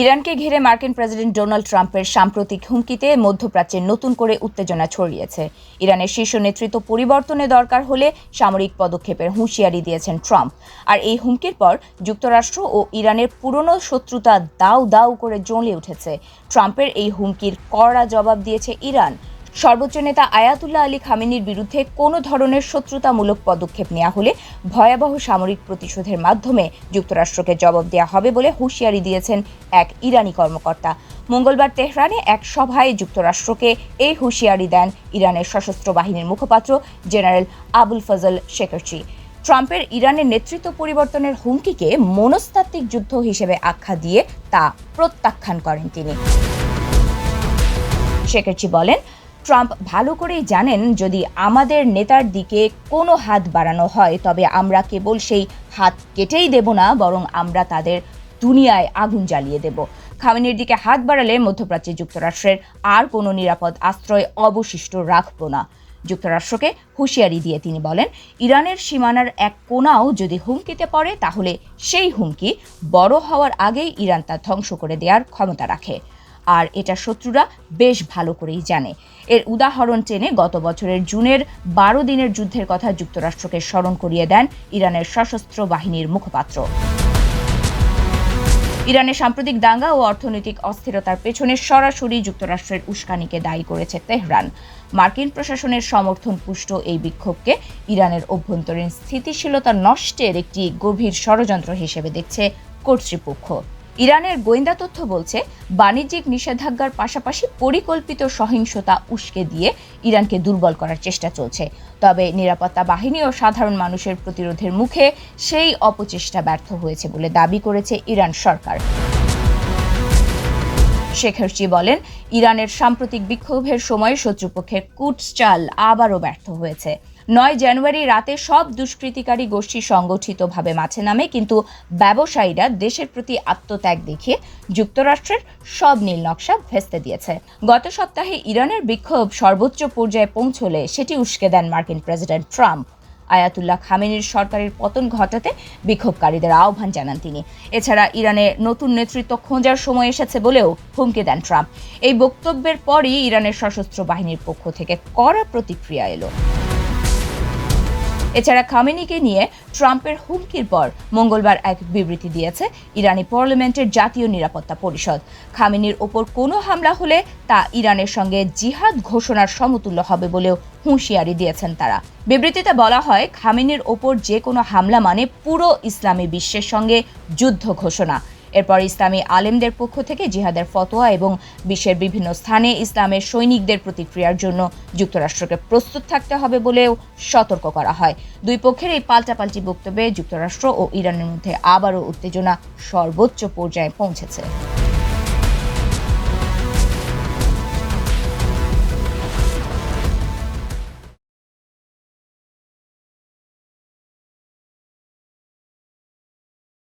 ইরানকে ঘিরে মার্কিন প্রেসিডেন্ট ডোনাল্ড ট্রাম্পের সাম্প্রতিক হুমকিতে মধ্যপ্রাচ্যে নতুন করে উত্তেজনা ছড়িয়েছে। ইরানের শীর্ষ নেতৃত্ব পরিবর্তনে দরকার হলে সামরিক পদক্ষেপের হুঁশিয়ারি দিয়েছেন ট্রাম্প। আর এই হুমকির পর যুক্তরাষ্ট্র ও ইরানের পুরনো শত্রুতা দাউ দাউ করে জ্বলে উঠেছে। ট্রাম্পের এই হুমকির কড়া জবাব দিয়েছে ইরান। সর্বোচ্চ নেতা আয়াতুল্লাহ আলী খামেনির বিরুদ্ধে কোনো ধরনের শত্রুতামূলক পদক্ষেপ নেওয়া হলে ভয়াবহ সামরিক প্রতিশোধের মাধ্যমে যুক্তরাষ্ট্রকে জবাব দেওয়া হবে বলে হুঁশিয়ারি দিয়েছেন এক ইরানি কর্মকর্তা। মঙ্গলবার তেহরানে এক সভায় যুক্তরাষ্ট্রকে এই হুঁশিয়ারি দেন ইরানের সশস্ত্র বাহিনীর মুখপাত্র জেনারেল আবুল ফজল শেকরচি। ট্রাম্পের ইরানের নেতৃত্ব পরিবর্তনের হুমকিকে মনস্তাত্ত্বিক যুদ্ধ হিসেবে আখ্যা দিয়ে তা প্রত্যাখ্যান করেন তিনি। শেকরচি বলেন, ট্রাম্প ভালো করেই জানেন যদি আমাদের নেতার দিকে কোনো হাত বাড়ানো হয় তবে আমরা কেবল সেই হাত কেটেই দেব না, বরং আমরা তাদের দুনিয়ায় আগুন জ্বালিয়ে দেব। খামেনির দিকে হাত বাড়ালে মধ্যপ্রাচ্যে যুক্তরাষ্ট্রের আর কোনো নিরাপদ আশ্রয় অবশিষ্ট রাখব না। যুক্তরাষ্ট্রকে হুঁশিয়ারি দিয়ে তিনি বলেন, ইরানের সীমানার এক কোণাও যদি হুমকিতে পড়ে তাহলে সেই হুমকি বড় হওয়ার আগেই ইরান তা ধ্বংস করে দেওয়ার ক্ষমতা রাখে। আর এটা শত্রুরা বেশ ভালো করেই জানে। এর উদাহরণ টেনে গত বছরের জুনের 12 দিনের যুদ্ধের কথা যুক্তরাষ্ট্রকে স্মরণ করিয়ে দেন ইরানের সশস্ত্র বাহিনীর মুখপাত্র। ইরানের সাম্প্রতিক দাঙ্গা ও অর্থনৈতিক অস্থিরতার পেছনে সরাসরি যুক্তরাষ্ট্রের উস্কানিকে দায়ী করেছে তেহরান। মার্কিন প্রশাসনের সমর্থন পুষ্ট এই বিক্ষোভকে ইরানের অভ্যন্তরীণ স্থিতিশীলতা নষ্টের একটি গভীর ষড়যন্ত্র হিসেবে দেখছে কর্তৃপক্ষ। ইরানের গোয়েন্দা তথ্য বলছে, বাণিজ্যিক নিষেধাজ্ঞার পাশাপাশি পরিকল্পিত সহিংসতা উস্কে দিয়ে ইরানকে দুর্বল করার চেষ্টা চলছে। তবে নিরাপত্তা বাহিনী ও সাধারণ মানুষের প্রতিরোধের মুখে সেই অপচেষ্টা ব্যর্থ হয়েছে বলে দাবি করেছে ইরান সরকার। শেখরচি বলেন, ইরানের সাম্প্রতিক বিক্ষোভের সময় শত্রুপক্ষের কুটচাল আবারও ব্যর্থ হয়েছে। 9 জানুয়ারি রাতে সব দুষ্কৃতিকারী গোষ্ঠী সংগঠিতভাবে মাঠে নামে, কিন্তু ব্যবসায়ীরা দেশের প্রতি আত্মত্যাগ দেখিয়ে যুক্তরাষ্ট্রের সব নীল নকশা ভেস্তে দিয়েছে। গত সপ্তাহে ইরানের বিক্ষোভ সর্বোচ্চ পর্যায়ে পৌঁছলে সেটি উস্কে দেন মার্কিন প্রেসিডেন্ট ট্রাম্প। আয়াতুল্লাহ খামেনির সরকারের পতন ঘটাতে বিক্ষোভকারীদের আহ্বান জানান তিনি। এছাড়া ইরানে নতুন নেতৃত্ব খোঁজার সময় এসেছে বলেও হুমকি দেন ট্রাম্প। এই বক্তব্যের পরই ইরানের সশস্ত্র বাহিনীর পক্ষ থেকে কড়া প্রতিক্রিয়া এলো। এছাড়া খামেনিকে নিয়ে ট্রাম্পের হুমকির পর মঙ্গলবার এক বিবৃতি দিয়েছে ইরানি পার্লামেন্টের জাতীয় নিরাপত্তা পরিষদ। খামেনির ওপর কোনো হামলা হলে তা ইরানের সঙ্গে জিহাদ ঘোষণার সমতুল্য হবে বলেও হুঁশিয়ারি দিয়েছেন তারা। বিবৃতিতে বলা হয়, খামেনির ওপর যে কোনো হামলা মানে পুরো ইসলামী বিশ্বের সঙ্গে যুদ্ধ ঘোষণা। এরপর ইসলামী আলেমদের পক্ষ থেকে জিহাদের ফতোয়া এবং বিশ্বের বিভিন্ন স্থানে ইসলামের সৈনিকদের প্রতিক্রিয়ার জন্য যুক্তরাষ্ট্রকে প্রস্তুত থাকতে হবে বলেও সতর্ক করা হয়। দুই পক্ষের এই পাল্টাপাল্টি বক্তব্যে যুক্তরাষ্ট্র ও ইরানের মধ্যে আবারও উত্তেজনা সর্বোচ্চ পর্যায়ে পৌঁছেছে।